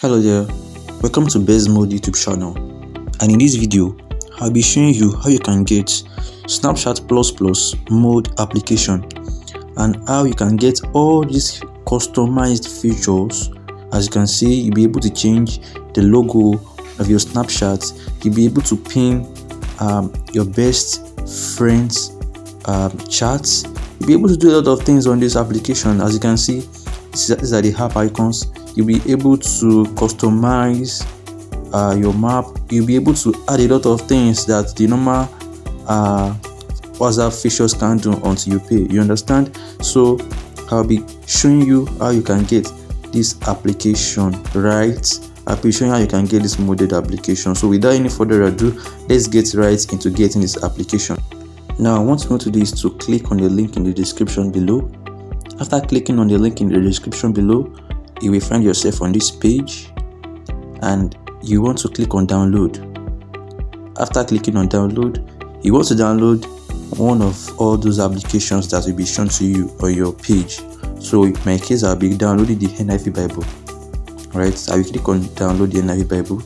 Hello there, welcome to Best Mode YouTube channel, and in this video I'll be showing you how you can get Snapchat++ mode application and how you can get all these customized features. As you can see, you'll be able to change the logo of your Snapchat, you'll be able to pin your best friends chats, you'll be able to do a lot of things on this application. As you can see, these are the app icons. You'll be able to customize your map. You'll be able to add a lot of things that the normal WhatsApp features can't do until you pay. You understand? So I'll be showing you how you can get this application, right? I'll be showing you how you can get this modded application. So without any further ado, let's get right into getting this application. Now, what you want to do is to click on the link in the description below. After clicking on the link in the description below, you will find yourself on this page and you want to click on download. After clicking on download, you want to download one of all those applications that will be shown to you on your page. So in my case, I'll be downloading the NIV Bible, right? I will click on download the NIV Bible,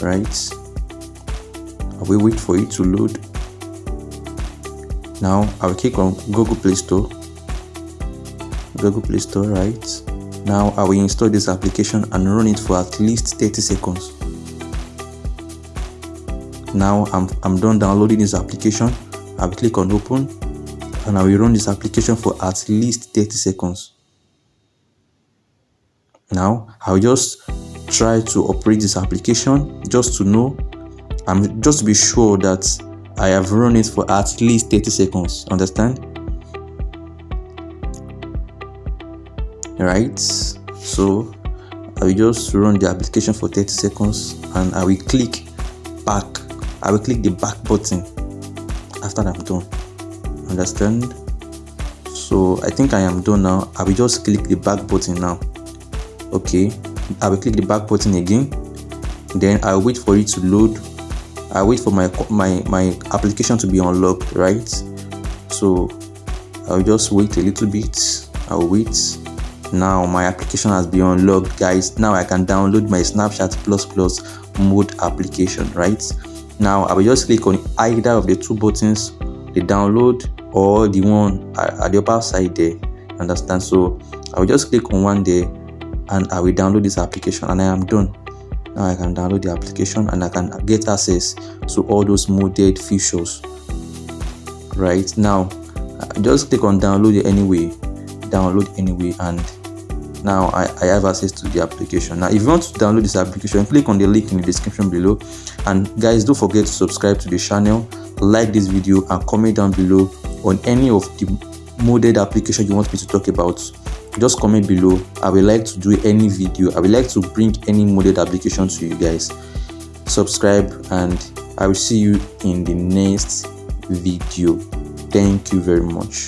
right? I will wait for it to load. Now I will click on Google Play Store, right? Now I will install this application and run it for at least 30 seconds. Now I'm done downloading this application. I will click on open and I will run this application for at least 30 seconds. Now I'll just try to operate this application just to know, just to be sure that I have run it for at least 30 seconds. Understand? Right, so I will just run the application for 30 seconds and I will click back. I will click the back button after I'm done. Understand? So I think I am done now. I will just click the back button now. Okay, I will click the back button again. Then I'll wait for it to load. I'll wait for my application to be unlocked, right? So I'll just wait a little bit. I'll wait. Now my application has been unlocked, guys. Now I can download my Snapchat++ mode application, right? Now I will just click on either of the two buttons, the download or the one at the upper side there. Understand? So I will just click on one there and I will download this application and I am done. Now I can download the application and I can get access to all those modded features. Right now, just click on download anyway, and now I have access to the application. Now if you want to download this application, click on the link in the description below. And guys, don't forget to subscribe to the channel, like this video and comment down below on any of the modded application you want me to talk about. Just comment below. I would like to do any video. I would like to bring any modded application to you guys. Subscribe and I will see you in the next video. Thank you very much.